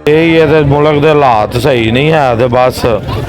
ये तो मुल्क के हालात सही नहीं है तो बस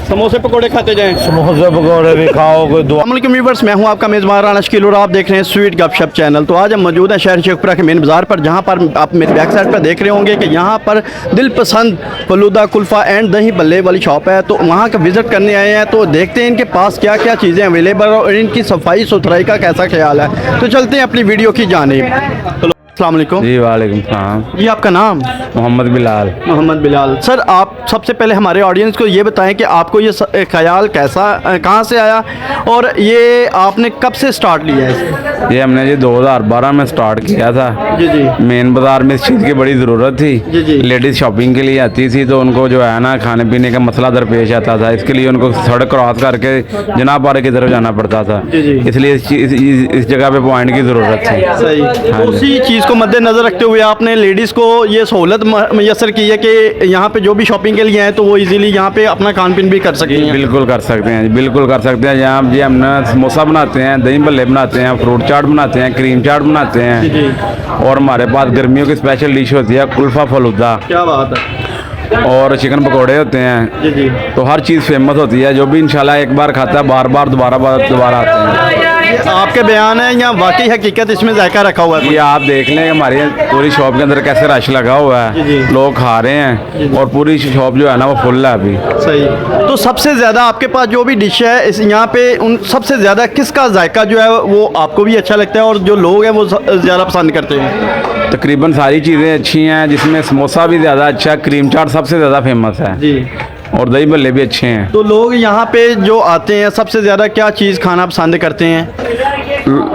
समोसे पकोड़े खाते जाएं। समोसे पकौड़े भी खाओ कोई दुआ। अस्सलाम वालेकुम व्यूअर्स, मैं हूं आपका मेज़बान राना शकील और आप देख रहे हैं स्वीट गपशप चैनल। तो आज हम मौजूद हैं शहर शेखपुरा के मेन बाज़ार पर, जहां पर आप मेरे बैक साइड पर देख रहे होंगे कि यहां पर दिल पसंद फलूदा कुल्फ़ा एंड दही बल्ले वाली शॉप है। तो वहां का विज़िट करने आए हैं, तो देखते हैं इनके पास क्या क्या चीज़ें अवेलेबल और इनकी सफाई सुथराई का कैसा ख्याल है। तो चलते हैं अपनी वीडियो की जानिब। अस्सलाम वालेकुम जी वालेकुम सलाम। जी, आपका नाम? मोहम्मद बिलाल। मोहम्मद बिलाल। सर, आप सबसे पहले हमारे ऑडियंस को ये बताएं कि आपको ये ख्याल कैसा कहाँ से आया और ये आपने कब से स्टार्ट लिया है? ये हमने जी 2012 में स्टार्ट किया था। जी जी मेन बाज़ार में इस चीज़ की बड़ी ज़रूरत जी जी। थी। लेडीज़ शॉपिंग के लिए आती थी तो उनको जो है ना खाने पीने का मसला दरपेश आता था। इसके लिए उनको सड़क क्रॉस करके जनाब पारे की तरफ जाना पड़ता था। जी जी। इसलिए इस जगह पे पॉइंट की ज़रूरत थी। सही। तो उसी चीज़ को मद्देनज़र रखते हुए आपने लेडीज़ को ये सहूलत मैसर की है कि यहाँ पे जो भी शॉपिंग के लिए आए तो वो इजीली यहाँ पे अपना खान पीन भी कर सकते हैं। बिल्कुल कर सकते हैं, बिल्कुल कर सकते हैं। यहाँ जी हमने समोसा बनाते हैं, दही भल्ले बनाते हैं, फ्रूट चाट बनाते हैं, क्रीम चाट बनाते हैं और हमारे पास गर्मियों की स्पेशल डिश होती है कुल्फ़ा फलूदा। क्या बात है। और चिकन पकोड़े होते हैं। जी जी। तो हर चीज़ फेमस होती है। जो भी इंशाल्लाह एक बार खाता है बार बार दोबारा आते हैं। ये आपके बयान है या वाकई हकीकत इसमें जायका रखा हुआ है? ये आप देख लें हमारी पूरी शॉप के अंदर कैसे रश लगा हुआ जी है, जी। लोग खा रहे हैं और पूरी शॉप जो है ना वो फुल है अभी। सही। तो सबसे ज़्यादा आपके पास जो भी डिश है इस यहाँ पे उन सबसे ज़्यादा किसका जायका जो है वो आपको भी अच्छा लगता है और जो लोग हैं वो ज़्यादा पसंद करते हैं? तकरीबन सारी चीज़ें अच्छी हैं, जिसमें समोसा भी ज़्यादा अच्छा है, क्रीम चाट सबसे ज़्यादा फेमस है जी। और दही भल्ले भी अच्छे हैं। तो लोग यहाँ पे जो आते हैं सबसे ज़्यादा क्या चीज़ खाना पसंद करते हैं?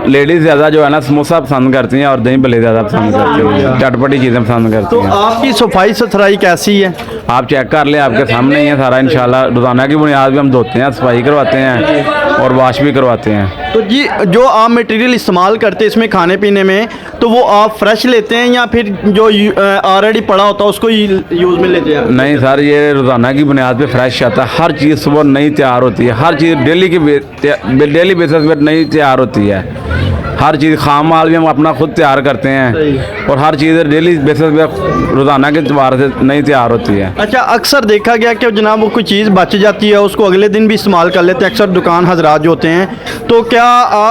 लेडीज़ ज़्यादा जो है ना समोसा पसंद करती हैं और दही भल्ले ज़्यादा पसंद करती हैं, चटपटी चीज़ें पसंद करती तो हैं। आपकी सफाई सुथराई कैसी है? आप चेक कर लें, आपके सामने ही है सारा। इंशाल्लाह रोज़ाना की बुनियाद भी हम धोते हैं, सफाई करवाते हैं और वॉश भी करवाते हैं। तो जी, जो आप मटेरियल इस्तेमाल करते हैं इसमें खाने पीने में, तो वो आप फ्रेश लेते हैं या फिर जो ऑलरेडी पड़ा होता है उसको यूज़ में लेते हैं? नहीं सर, ये रोज़ाना की बुनियाद पे फ्रेश आता है। हर चीज़ सुबह नई तैयार होती है, हर चीज़ डेली बेसिस पे नई तैयार होती है। हर चीज़ खाम माल भी हम अपना खुद तैयार करते हैं और हर चीज़ डेली बेसिस पे रोज़ाना के अतबार से नई तैयार होती है। अच्छा, अक्सर देखा गया कि जनाब वो कोई चीज़ बच जाती है उसको अगले दिन भी इस्तेमाल कर लेते हैं अक्सर दुकान हजरात जो होते हैं। तो क्या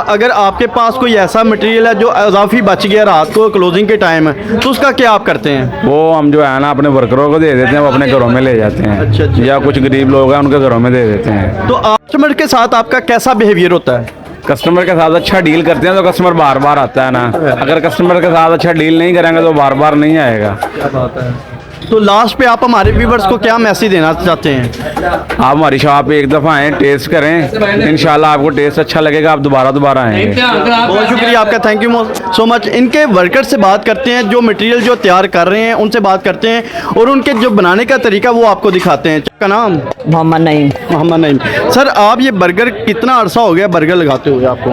अगर आपके पास कोई ऐसा मटेरियल है जो इजाफी बच गया रात को क्लोजिंग के टाइम, तो उसका क्या आप करते हैं? वो हम जो है ना अपने वर्करों को दे देते हैं, वो अपने घरों में ले जाते हैं। अच्छा, अच्छा। या कुछ गरीब लोग हैं उनके घरों में दे देते हैं। तो कस्टमर के साथ आपका कैसा बिहेवियर होता है? कस्टमर के साथ अच्छा डील करते हैं तो कस्टमर बार बार आता है ना। अगर कस्टमर के साथ अच्छा डील नहीं करेंगे तो बार बार नहीं आएगा। क्या बात है। तो लास्ट पे आप हमारे व्यूवर्स को क्या मैसेज देना चाहते हैं? आप हमारी शॉप पे एक दफ़ा आएँ, टेस्ट करें, इंशाल्लाह आपको टेस्ट अच्छा लगेगा, आप दोबारा आएंगे। बहुत शुक्रिया आपका, थैंक यू सो मच। इनके वर्कर से बात करते हैं, जो मटेरियल जो तैयार कर रहे हैं उनसे बात करते हैं और उनके जो बनाने का तरीका वो आपको दिखाते हैं। का नाम? मोहम्मद नईम। मोहम्मद नईम। सर, आप ये बर्गर कितना अरसा हो गया बर्गर लगाते हुए आपको?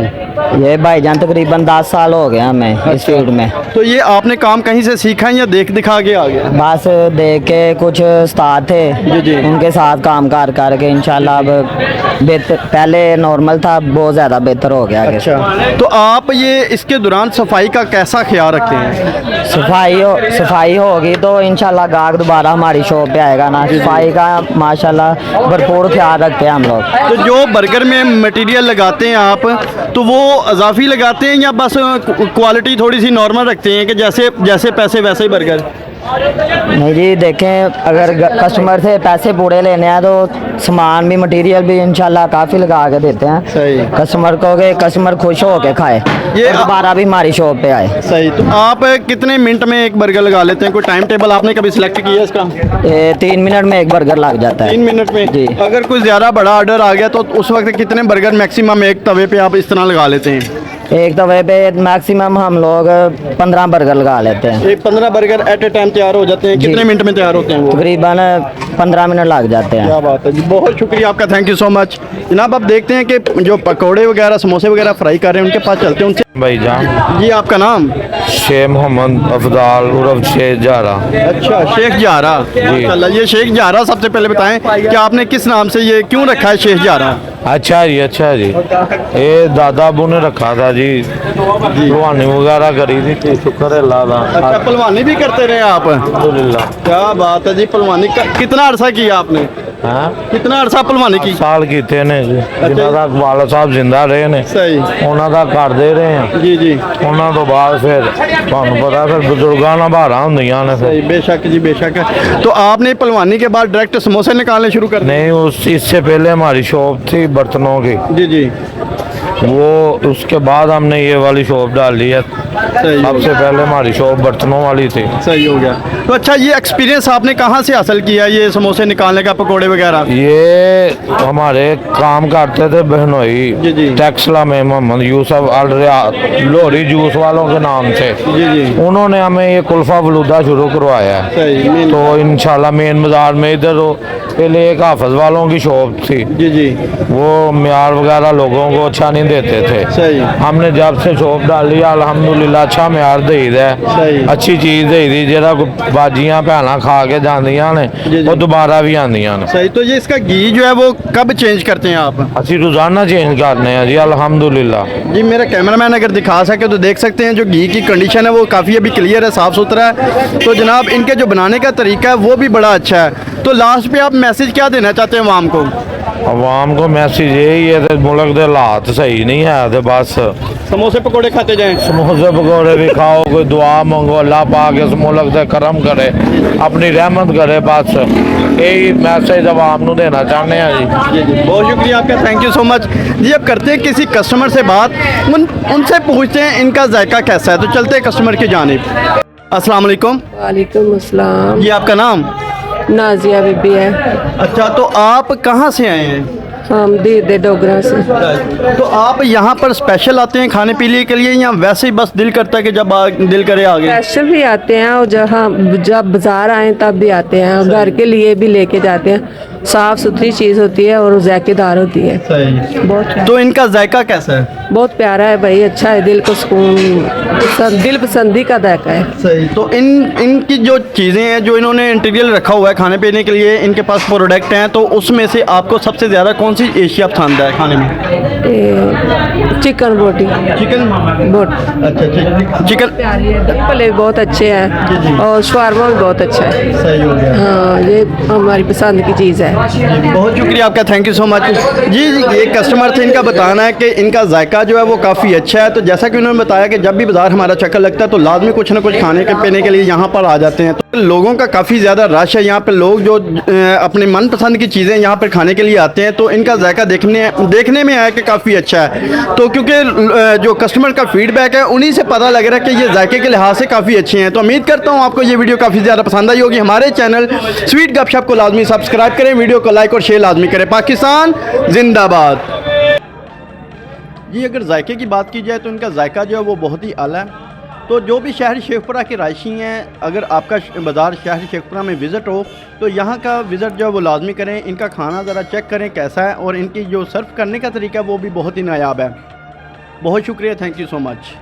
ये भाईजान तकरीबन 10 साल हो गया हमें इस फील्ड में। तो ये आपने काम कहीं से सीखा है या देख दिखा के आ गया? बस देख के कुछ उस्ताद थे जी जी। उनके साथ काम करके इंशाल्लाह अब बेहतर, पहले नॉर्मल था, बहुत ज़्यादा बेहतर हो गया। अच्छा, तो आप ये इसके दौरान सफाई का कैसा ख्याल रखते हैं? सफाई होगी तो इंशाल्लाह गाहक दोबारा हमारी शॉप पे आएगा ना। सफाई का माशाल्लाह भरपूर ख्याल रखते हैं हम लोग। तो जो बर्गर में मटेरियल लगाते हैं आप, तो वो इजाफी लगाते हैं या बस क्वालिटी थोड़ी सी नॉर्मल रखते हैं कि जैसे पैसे वैसे ही बर्गर? नहीं जी, देखें अगर कस्टमर से पैसे पूरे लेने हैं तो सामान भी मटेरियल भी इंशाल्लाह काफ़ी लगा के देते हैं सही। कस्टमर को कि कस्टमर खुश हो के खाए, ये दोबारा भी हमारी शॉप पे आए। सही। तो आप कितने मिनट में एक बर्गर लगा लेते हैं? कोई टाइम टेबल आपने कभी सिलेक्ट किया है इसका? 3 मिनट में एक बर्गर लग जाता है। 3 मिनट में जी। अगर कोई ज़्यादा बड़ा ऑर्डर आ गया तो उस वक्त कितने बर्गर मैक्सिमम एक तवे पे आप इस तरह लगा लेते हैं? एक तवे पे मैक्सिमम हम लोग 15 बर्गर लगा लेते हैं। एक 15 बर्गर एट ए टाइम तैयार हो जाते हैं? कितने मिनट में तैयार होते हैं वो? तकरीबन 15 मिनट लग जाते हैं। क्या बात है जी, बहुत शुक्रिया आपका, थैंक यू सो मच। जनाब, आप देखते हैं कि जो पकौड़े वगैरह समोसे वगैरह फ्राई कर रहे हैं उनके पास चलते हैं उनसे। भाईजान जी, आपका नाम? शेख मोहम्मद अफजाल उर्फ शेख जारा। अच्छा, शेख जारा। माशाल्लाह। ये शेख जारा, सबसे पहले बताएं कि आपने किस नाम से ये क्यों रखा है शेख जारा? अच्छा जी, अच्छा जी। ये दादा अबू ने रखा था भाजी भलवानी वगैरह करी थी, शुक्र है अल्लाह का। अच्छा, पहलवानी भी करते रहे आप? अल्हम्दुलिल्लाह। क्या बात है जी। पहलवानी कितना अरसा किया आपने? हाँ, कितना अरसा पहलवानी की? साल कीते ने जी, जिन्हों तक वाला साहब जिंदा रहे ने सही। ਉਹਨਾਂ ਦਾ ਕਰਦੇ ਰਹੇ ਆ। जी जी ਉਹਨਾਂ ਤੋਂ ਬਾਅਦ ਫਿਰ ਤੁਹਾਨੂੰ ਪਤਾ ਫਿਰ ਬਜ਼ੁਰਗਾਂ ਨਾਲ ਭਾਰਾਂ ਹੁੰਦੀਆਂ ਨੇ ਫਿਰ। सही, बेशक जी बेशक। तो आपने पहलवानी के बाद डायरेक्ट समोसे निकालने शुरू कर दिए? नहीं, उस इससे पहले हमारी शॉप थी बर्तनों की, जी जी वो उसके बाद हमने ये वाली शॉप डाल ली है। सही हो सबसे पहले हमारी शॉप बर्तनों वाली थी। सही हो गया। तो अच्छा, ये एक्सपीरियंस आपने कहाँ से हासिल किया, ये समोसे निकालने का, पकोड़े वगैरह? ये हमारे काम करते थे बहनोई जी जी टेक्सला में, मोहम्मद यूसुफ लोहरी जूस वालों के नाम से। जी जी उन्होंने हमें ये कुल्फा फलूदा शुरू करवाया है। सही। मेन तो इंशाल्लाह मेन बाजार में इधर पहले एक हाफज वालों की शॉप थी, जी जी वो म्यार वगैरह लोगों को अच्छा नहीं देते थे। सही। हमने जब से शॉप डाली अल्हम्दुलिल्लाह अच्छा म्यार देई दा है, सही। अच्छी चीज़ देई दी, जेड़ा बाजियां भैनां खा के जांदियां ने जी। वो दोबारा भी आंदियां ने। सही। तो ये इसका घी जो है वो कब चेंज करते हैं आप? ਅਸੀਂ रोज़ाना चेंज करने हैं जी अल्हम्दुलिल्लाह। जी, मेरा कैमरामैन अगर दिखा सके तो देख सकते हैं जो घी की कंडीशन है वो काफ़ी अभी क्लियर है, साफ़ सुथरा है। तो जनाब, इनके जो बनाने का तरीका है वो भी बड़ा अच्छा है। तो लास्ट पे आप मैसेज क्या देना चाहते हैं आवाम को? आवाम को मैसेज यही है कि मुल्क के हालात सही नहीं है, तो बस समोसे पकोड़े खाते जाएं। समोसे पकौड़े भी खाओ, कोई दुआ मंगो, अल्लाह पाक इस मुल्क से करम करे, अपनी रहमत करे, बस यही मैसेज आवाम को देना चाहते हैं जी। जी जी, बहुत शुक्रिया आपका, थैंक यू सो मच जी। अब करते हैं किसी कस्टमर से बात, उनसे पूछते हैं इनका जायका कैसा है। तो चलते हैं कस्टमर की जानिब। अस्सलाम वालेकुम। वालेकुम अस्सलाम। जी, आपका नाम? नाजिया बीबी है। अच्छा, तो आप कहाँ से आए हैं? हम दीदे डोगरा से। तो आप यहाँ पर स्पेशल आते हैं खाने पीने के लिए, या वैसे ही बस दिल करता है कि जब दिल करे आ गए? स्पेशल भी आते हैं और जब बाजार आए तब भी आते हैं, और घर के लिए भी लेके जाते हैं। साफ़ सुथरी चीज़ होती है और जायकेदार होती है। सही। बहुत तो इनका जायका कैसा है? बहुत प्यारा है भाई, अच्छा है, दिल को सुकून, दिल पसंदी का जायका है। सही। तो इनकी जो चीज़ें हैं, जो इन्होंने इंटीरियर रखा हुआ है खाने पीने के लिए, इनके पास प्रोडक्ट हैं, तो उसमें से आपको सबसे ज़्यादा कौन सी एशिया पसंद है खाने में? चिकन बोटी। चिकन बोट अच्छा, चिकन प्यारी है, दही बहुत अच्छे हैं और शवारमा भी बहुत अच्छा है। सही हो गया। हाँ, ये हमारी पसंद की चीज़ है। बहुत शुक्रिया आपका, थैंक यू सो मच जी। ये कस्टमर थे, इनका बताना है कि इनका जायका जो है वो काफ़ी अच्छा है। तो जैसा कि उन्होंने बताया कि जब भी बाज़ार हमारा चक्कर लगता है तो लाजमी कुछ ना कुछ खाने के पीने के लिए यहाँ पर आ जाते हैं। तो लोगों का काफ़ी ज़्यादा रश है यहाँ पर, लोग जो अपने मनपसंद की चीज़ें यहाँ पर खाने के लिए आते हैं। तो इनका जायका देखने में आया कि काफ़ी अच्छा है। तो क्योंकि जो कस्टमर का फीडबैक है उन्हीं से पता लग रहा है कि ये जायके के लिहाज से काफ़ी अच्छे हैं। तो उम्मीद करता हूँ आपको ये वीडियो काफ़ी ज़्यादा पसंद आई होगी। हमारे चैनल स्वीट गपशप को लाजमी सब्सक्राइब करें, वीडियो को लाइक और शेयर लाजमी करें। पाकिस्तान जिंदाबाद। जी, अगर जायके की बात की जाए तो इनका जायका जो है वो बहुत ही आला है। तो जो भी शहर शेखपुरा के रायशी हैं, अगर आपका बाज़ार शहर शेखपुरा में विज़िट हो तो यहाँ का विज़िट जो है वो लाजमी करें। इनका खाना ज़रा चेक करें कैसा है, और इनकी जो सर्व करने का तरीका है वो भी बहुत ही नायाब है। बहुत शुक्रिया, थैंक यू सो मच।